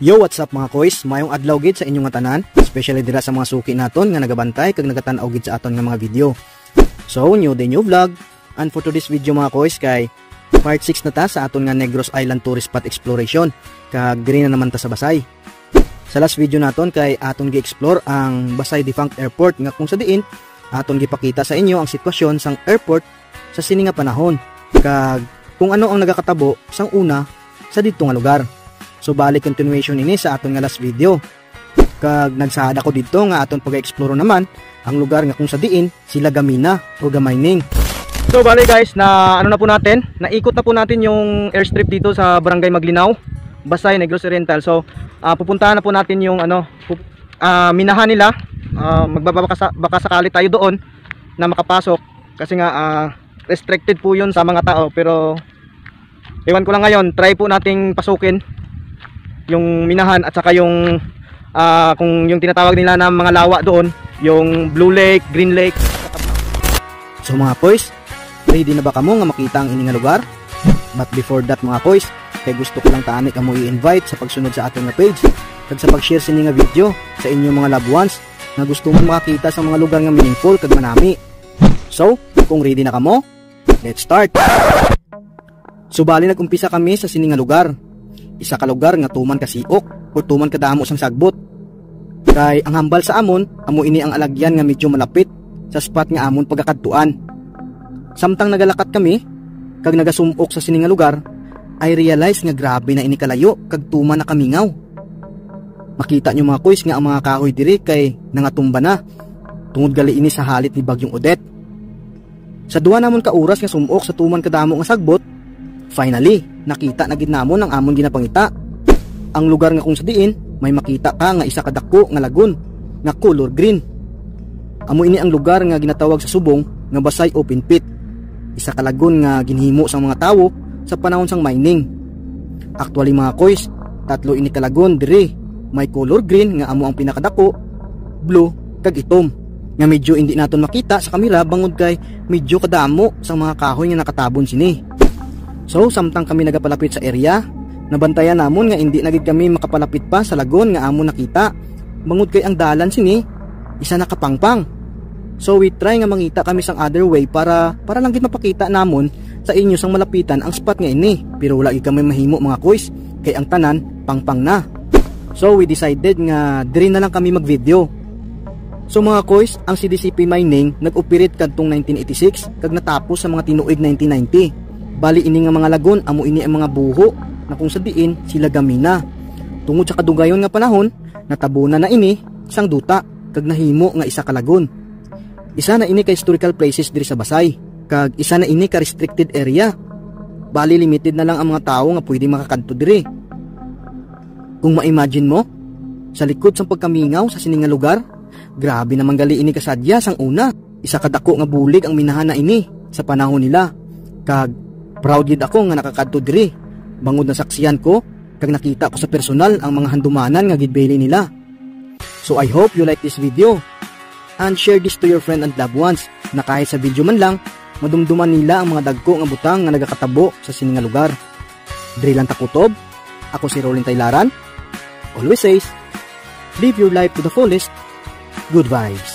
Yo, what's up mga koys? Mayong adlaw gid sa inyong tanan, especially dira sa mga suki naton nga nagabantay kag nagatanaw gid sa aton nga mga video. So, new day, new vlog. And for today's video mga koys kay part 6 na ta sa aton nga Negros Island Tourist Spot Exploration. Kag diri na naman ta sa Basay. Sa last video naton kay aton gi-explore ang Basay Defunct Airport nga kung sa diin aton gipakita sa inyo ang sitwasyon sang airport sa sini nga panahon. Kag kung ano ang nagakatabo sang una sa didto nga lugar. So balik continuation ini sa aton nga last video. Kag nagsahad ako dito nga aton pag-explore naman ang lugar nga kung sa diin sila gamina o gamaining. So bali guys, na ano na po natin, naikot na po natin yung airstrip dito sa Barangay Maglinaw, Basay, Negros Oriental. So pupuntahan na po natin yung minahan nila. Baka sakali tayo doon na makapasok kasi nga restricted po yun sa mga tao, pero ewan ko lang ngayon, try po nating pasukin yung minahan at saka yung kung yung tinatawag nila na mga lawa doon, yung Blue Lake, Green Lake. So mga boys, ready na ba kamo nga makita ang ini nga lugar? But before that mga boys, kay gusto ko lang taani kamo i-invite sa pagsunod sa ating nga page kag sa pag-share sa ini nga video sa inyong mga loved ones na gusto mo makita sa mga lugar nga meaningful kag manami. So, kung ready na kamo, let's start. So bali nag-umpisa kami sa sini nga lugar. Isa ka lugar nga tuman ka siok o tuman ka damo sang sagbot. Kay ang hambal sa amon, amo ini ang alagyan nga medyo malapit sa spot nga amon pagakadtuan. Samtang nagalakat kami kag nagasumok sa sini nga lugar, ay realize nga grabe na ini kalayo kag tuman na kamingaw. Makita nyo mga koys nga ang mga kahoy diri kay nangatumba na tungod gali ini sa halit ni Bagyong Odette. Sa duwa namon ka oras nga sumok sa tuman kadamo nga sagbot, finally nakita na gid namon ang amon ginapangita. Ang lugar nga kung sa diin may makita ka nga isa ka dako nga lagun nga color green. Amo ini ang lugar nga ginatawag sa subong nga Basay Open Pit. Isa ka lagun nga ginhimo sang mga tawo sa panahon sang mining. Actually mga koys, tatlo ini ka lagun diri. May color green nga amo ang pinakadako, blue kag itom nga medyo hindi naton makita sa kamera bangod kay medyo kadamo sa mga kahoy nga nakatabon sini. So samtang kami nagapalapit sa area, nabantayan namon nga hindi na gid kami makapalapit pa sa lagon nga amon nakita bangod kay ang dalan sini isa nakapangpang. So we try nga mangita kami sang other way para lang gid mapakita namon sa inyo sang malapitan ang spot nga ini, pero wala gid kami mahimo mga koys kay ang tanan pangpang na. So we decided nga diri na lang kami mag-video. So mga koys, ang CDCP Mining nag-operate kadtong 1986 kag natapos sa mga tinuig 1990. Bali ini nga mga lagon amo ini ang mga buho na kung sa diin sila gamina. Tungod sa kadugayon nga panahon, natabunan na ini sang duta kag nahimo nga isa ka lagon. Isa na ini ka historical places diri sa Basay kag isa na ini ka restricted area. Bali limited na lang ang mga tawo nga pwede makakadto diri. Kung ma-imagine mo, sa likod sang pagkamingaw sa sini nga lugar, grabe naman gali ini kasadya sang una. Isa ka dako nga bulig ang minahan na ini sa panahon nila. Kag proud gid ako nga nakakadto diri. Bangod na saksiyan ko kag nakita ko sa personal ang mga handumanan nga gidbeli nila. So I hope you like this video and share this to your friend and loved ones na kahit sa video man lang madumduman nila ang mga dagko nga butang nga nagakatabo sa sini nga lugar. Diri lang ta kutob. Ako si Rolin Taylaran. Always says, live your life to the fullest. Good vibes.